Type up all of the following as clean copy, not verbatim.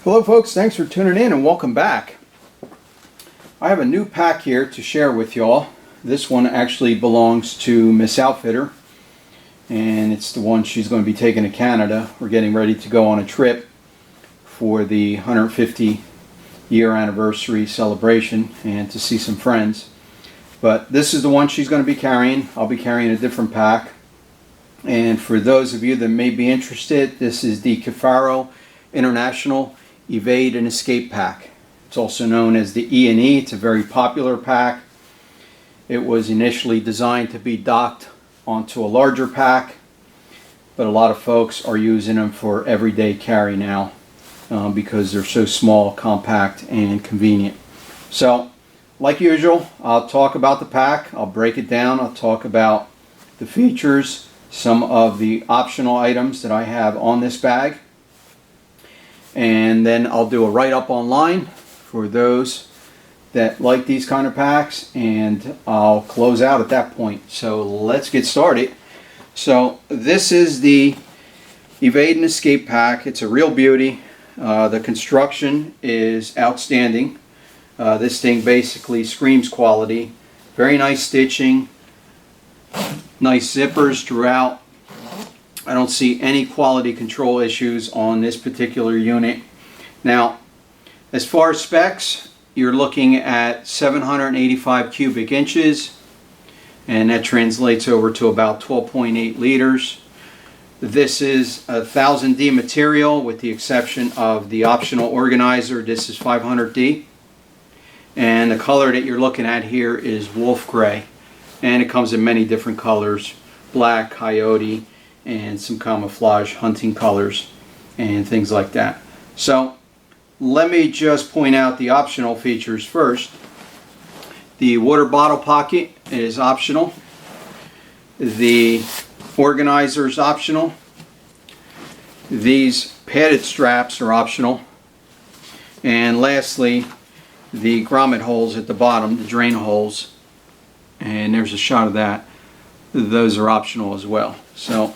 Hello folks, thanks for tuning in and welcome back. I have a new pack here to share with y'all. This one actually belongs to Miss Outfitter, and it's the one she's going to be taking to Canada. We're getting ready to go on a trip for the 150 year anniversary celebration and to see some friends. But this is the one she's going to be carrying. I'll be carrying a different pack. And for those of you that may be interested, this is the Kifaru International Evade and Escape Pack. It's also known as the E&E. It's a very popular pack. It was initially designed to be docked onto a larger pack, but a lot of folks are using them for everyday carry now because they're so small, compact, and convenient. So, like usual, I'll talk about the pack. I'll break it down. I'll talk about the features, some of the optional items that I have on this bag. And then I'll do a write-up online for those that like these kind of packs, and I'll close out at that point. So let's get started. So this is the Evade and Escape Pack. It's a real beauty. The construction is outstanding. This thing basically screams quality. Very nice stitching, nice zippers throughout. I don't see any quality control issues on this particular unit. Now, as far as specs, you're looking at 785 cubic inches, and that translates over to about 12.8 liters. This is 1000D material with the exception of the optional organizer. This is 500D. And the color that you're looking at here is wolf gray. And it comes in many different colors: black, coyote, and some camouflage hunting colors and things like that. So let me just point out the optional features first. The water bottle pocket is optional. The organizer is optional. These padded straps are optional. And lastly, the grommet holes at the bottom, the drain holes, and there's a shot of that. Those are optional as well. So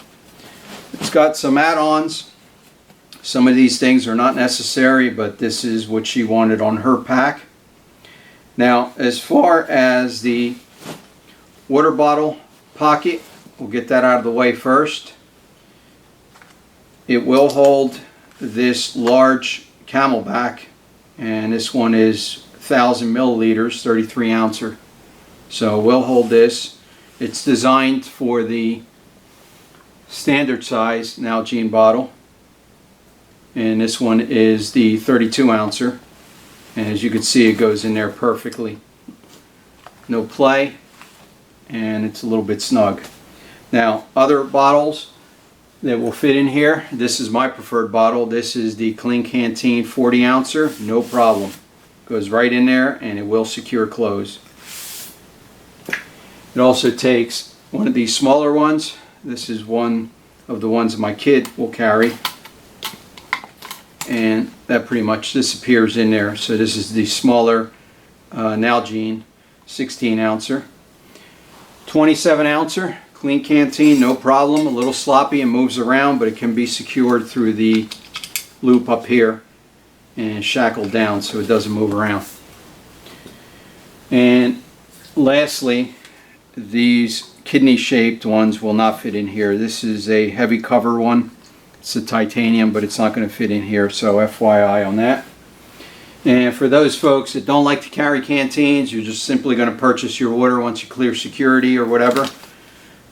it's got some add-ons. Some of these things are not necessary, but this is what she wanted on her pack. Now, as far as the water bottle pocket, we'll get that out of the way first. It will hold this large Camelback, and this one is 1000 milliliters, 33 ouncer. So we'll hold this. It's designed for the standard size Nalgene bottle, and this one is the 32 ouncer, and as you can see, it goes in there perfectly. No play, and it's a little bit snug. Now, other bottles that will fit in here, this is my preferred bottle. This is the Clean Canteen 40 ouncer. No problem, goes right in there and it will secure close. It also takes one of these smaller ones. This is one of the ones my kid will carry, and that pretty much disappears in there. So this is the smaller Nalgene 16 ouncer. 27 ouncer Clean Canteen, no problem. A little sloppy and moves around, but it can be secured through the loop up here and shackled down so it doesn't move around. And lastly, these kidney shaped ones will not fit in here. This is a heavy cover one. It's a titanium, but it's not going to fit in here, so FYI on that. And for those folks that don't like to carry canteens, you're just simply going to purchase your water once you clear security or whatever.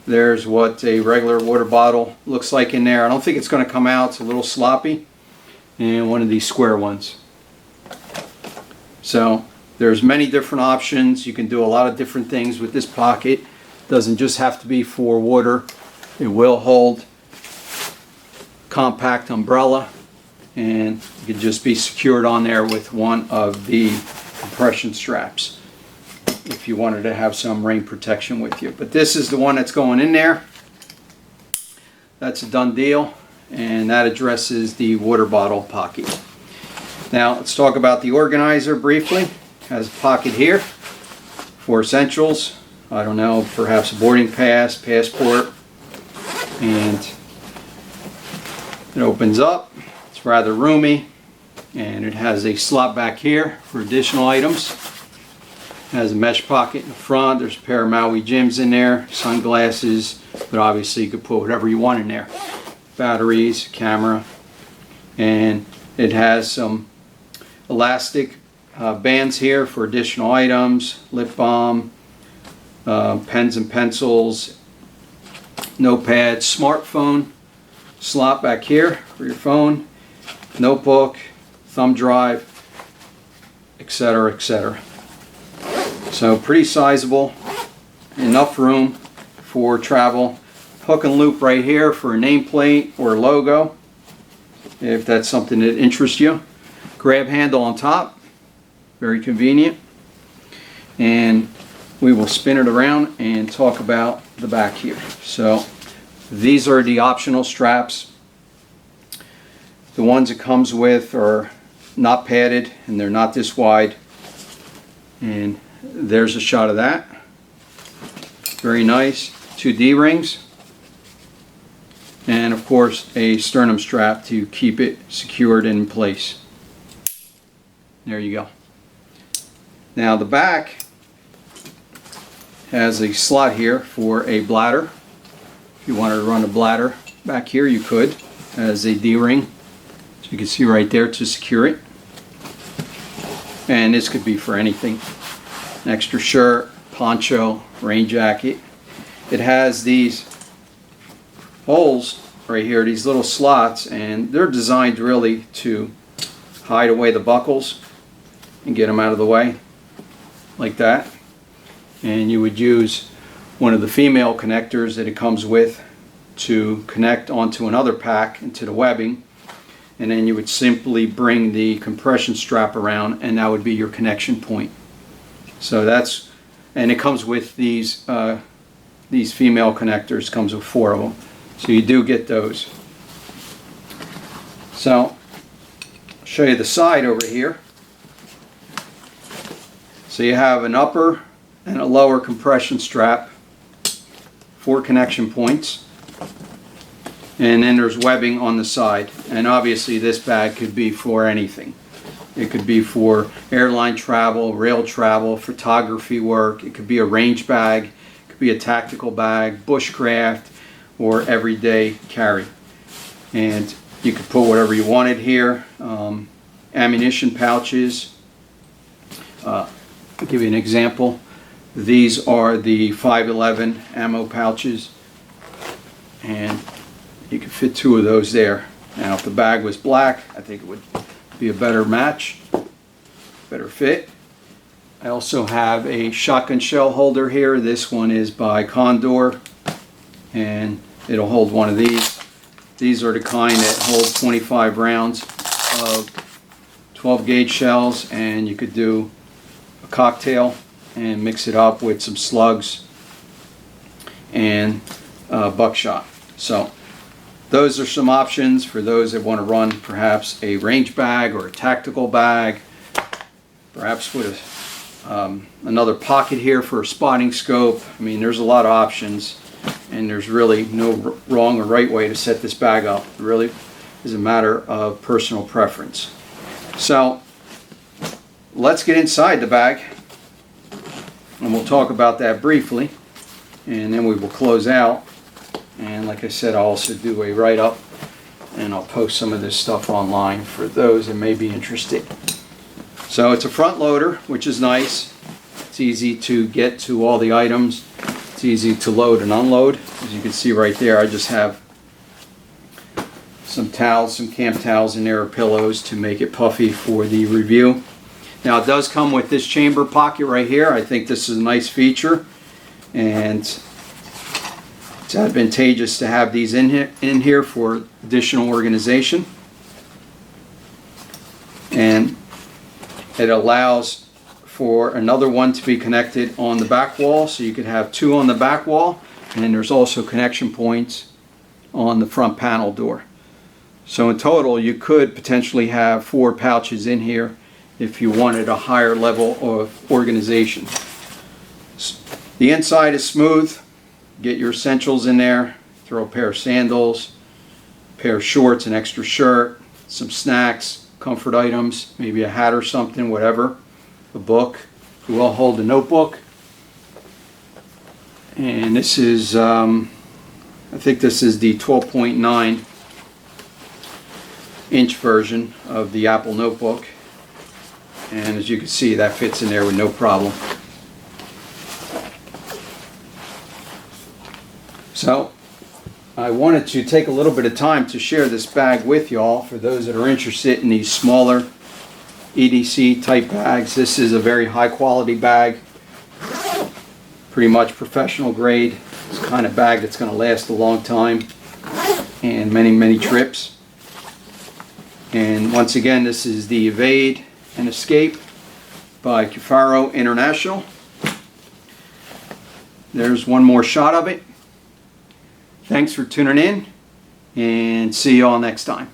There's what a regular water bottle looks like in there. I don't think it's going to come out. It's a little sloppy. And one of these square ones. So there's many different options. You can do a lot of different things with this pocket. It doesn't just have to be for water. It will hold compact umbrella, and it could just be secured on there with one of the compression straps if you wanted to have some rain protection with you. But this is the one that's going in there. That's a done deal, and that addresses the water bottle pocket. Now let's talk about the organizer briefly. It has a pocket here for essentials. I don't know, perhaps a boarding pass, passport, and it opens up. It's rather roomy. And it has a slot back here for additional items. It has a mesh pocket in the front. There's a pair of Maui Jims in there, sunglasses, but obviously you could put whatever you want in there. Batteries, camera, and it has some elastic bands here for additional items, lip balm, pens and pencils, notepad, smartphone slot back here for your phone, notebook, thumb drive, etc., etc. So pretty sizable, enough room for travel. Hook and loop right here for a nameplate or a logo, if that's something that interests you. Grab handle on top, very convenient. And we will spin it around and talk about the back here. So these are the optional straps. The ones it comes with are not padded and they're not this wide. And there's a shot of that. Very nice. 2 D-rings. And of course a sternum strap to keep it secured in place. There you go. Now the back has a slot here for a bladder. If you wanted to run a bladder back here, you could. As a D-ring, so you can see right there to secure it. And this could be for anything. An extra shirt, poncho, rain jacket. It has these holes right here, these little slots, and they're designed really to hide away the buckles and get them out of the way, like that. And you would use one of the female connectors that it comes with to connect onto another pack into the webbing, and then you would simply bring the compression strap around and that would be your connection point. So that's, and it comes with these female connectors, comes with 4 of them, so you do get those. So I'll show you the side over here. So you have an upper and a lower compression strap, 4 connection points, and then there's webbing on the side. And obviously this bag could be for anything. It could be for airline travel, rail travel, photography work. It could be a range bag, it could be a tactical bag, bushcraft, or everyday carry. And you could put whatever you wanted here. Ammunition pouches. I'll give you an example. These are the 511 ammo pouches, and you could fit 2 of those there. Now if the bag was black, I think it would be a better match, better fit. I also have a shotgun shell holder here. This one is by Condor, and it'll hold one of these. These are the kind that hold 25 rounds of 12 gauge shells, and you could do a cocktail and mix it up with some slugs and buckshot. So those are some options for those that want to run perhaps a range bag or a tactical bag, perhaps with another pocket here for a spotting scope. I mean, there's a lot of options, and there's really no wrong or right way to set this bag up. It really is a matter of personal preference. So let's get inside the bag, and we'll talk about that briefly, and then we will close out. And like I said, I'll also do a write-up, and I'll post some of this stuff online for those that may be interested. So it's a front loader, which is nice. It's easy to get to all the items. It's easy to load and unload. As you can see right there, I just have some towels, some camp towels in there, or pillows to make it puffy for the review. Now it does come with this chamber pocket right here. I think this is a nice feature, and it's advantageous to have these in here for additional organization. And it allows for another one to be connected on the back wall, so you could have 2 on the back wall, and then there's also connection points on the front panel door. So in total you could potentially have 4 pouches in here if you wanted a higher level of organization. The inside is smooth. Get your essentials in there. Throw a pair of sandals, a pair of shorts, an extra shirt, some snacks, comfort items, maybe a hat or something, whatever, a book. It will hold a notebook. And this is, I think this is the 12.9 inch version of the Apple notebook. And as you can see, that fits in there with no problem. So I wanted to take a little bit of time to share this bag with y'all for those that are interested in these smaller EDC type bags. This is a very high quality bag, pretty much professional grade. It's the kind of bag that's going to last a long time and many trips. And once again, this is the Evade and Escape by Kifaru International. There's one more shot of it. Thanks for tuning in, and see you all next time.